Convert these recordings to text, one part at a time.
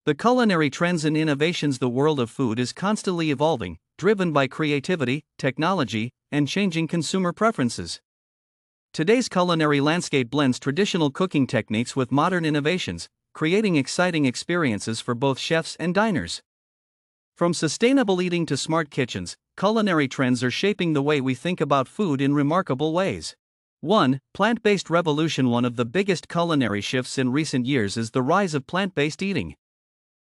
The culinary trends and innovations. The world of food is constantly evolving, driven by creativity, technology, and changing consumer preferences. Today's culinary landscape blends traditional cooking techniques with modern innovations, creating exciting experiences for both chefs and diners. From sustainable eating to smart kitchens, culinary trends are shaping the way we think about food in remarkable ways. 1. Plant-based revolution. One of the biggest culinary shifts in recent years is the rise of plant-based eating.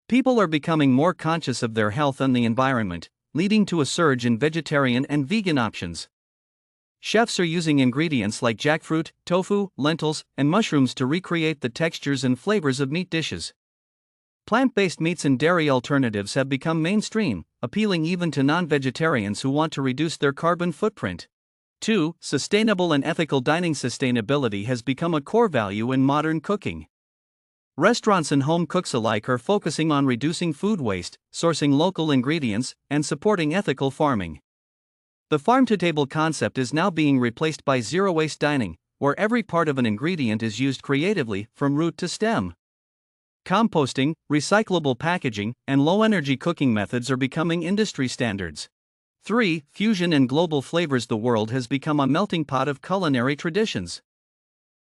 People are becoming more conscious of their health and the environment, leading to a surge in vegetarian and vegan options. Chefs are using ingredients like jackfruit, tofu, lentils, and mushrooms to recreate the textures and flavors of meat dishes. Plant-based meats and dairy alternatives have become mainstream, appealing even to non-vegetarians who want to reduce their carbon footprint. 2. Sustainable and ethical dining. Sustainability has become a core value in modern cooking. Restaurants and home cooks alike are focusing on reducing food waste, sourcing local ingredients, and supporting ethical farming. The farm-to-table concept is now being replaced by zero-waste dining, where every part of an ingredient is used creatively, from root to stem. Composting, recyclable packaging, and low-energy cooking methods are becoming industry standards. 3. Fusion and global flavors. The world has become a melting pot of culinary traditions.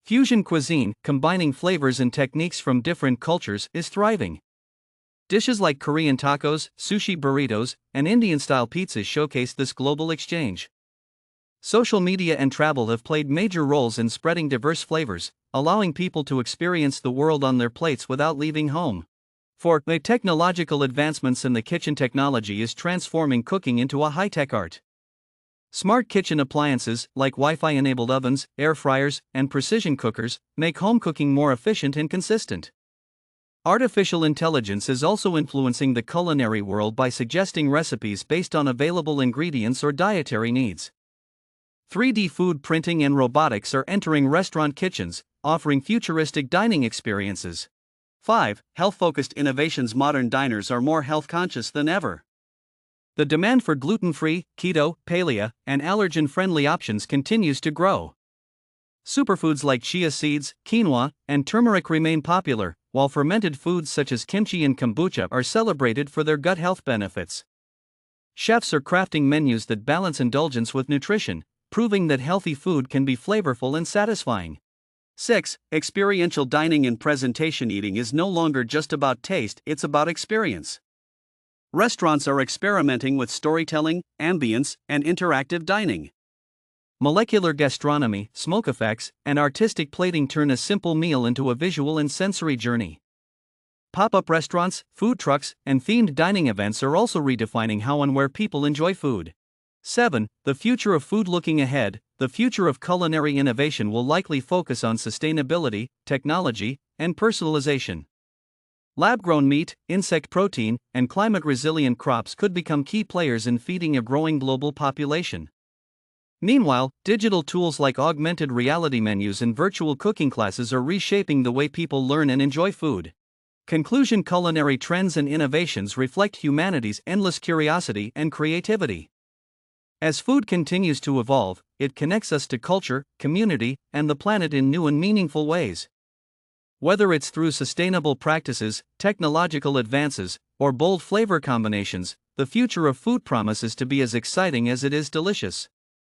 Fusion cuisine, combining flavors and techniques from different cultures, is thriving. Dishes like Korean tacos, sushi burritos, and Indian-style pizzas showcase this global exchange. Social media and travel have played major roles in spreading diverse flavors, allowing people to experience the world on their plates without leaving home. 4. Technological advancements in the kitchen. Technology is transforming cooking into a high-tech art. Smart kitchen appliances, like Wi-Fi-enabled ovens, air fryers, and precision cookers, make home cooking more efficient and consistent. Artificial intelligence is also influencing the culinary world by suggesting recipes based on available ingredients or dietary needs. 3D food printing and robotics are entering restaurant kitchens, offering futuristic dining experiences. 5. Health-focused innovations. Modern diners are more health-conscious than ever. The demand for gluten-free, keto, paleo, and allergen-friendly options continues to grow. Superfoods like chia seeds, quinoa, and turmeric remain popular, while fermented foods such as kimchi and kombucha are celebrated for their gut health benefits. Chefs are crafting menus that balance indulgence with nutrition, proving that healthy food can be flavorful and satisfying. 6. Experiential dining and presentation. Eating is no longer just about taste, it's about experience. Restaurants are experimenting with storytelling, ambience, and interactive dining. Molecular gastronomy, smoke effects, and artistic plating turn a simple meal into a visual and sensory journey. Pop-up restaurants, food trucks, and themed dining events are also redefining how and where people enjoy food. 7. The future of food. Looking ahead, the future of culinary innovation will likely focus on sustainability, technology, and personalization. Lab-grown meat, insect protein, and climate-resilient crops could become key players in feeding a growing global population. Meanwhile, digital tools like augmented reality menus and virtual cooking classes are reshaping the way people learn and enjoy food. Conclusion. Culinary trends and innovations reflect humanity's endless curiosity and creativity. As food continues to evolve, it connects us to culture, community, and the planet in new and meaningful ways. Whether it's through sustainable practices, technological advances, or bold flavor combinations, the future of food promises to be as exciting as it is delicious.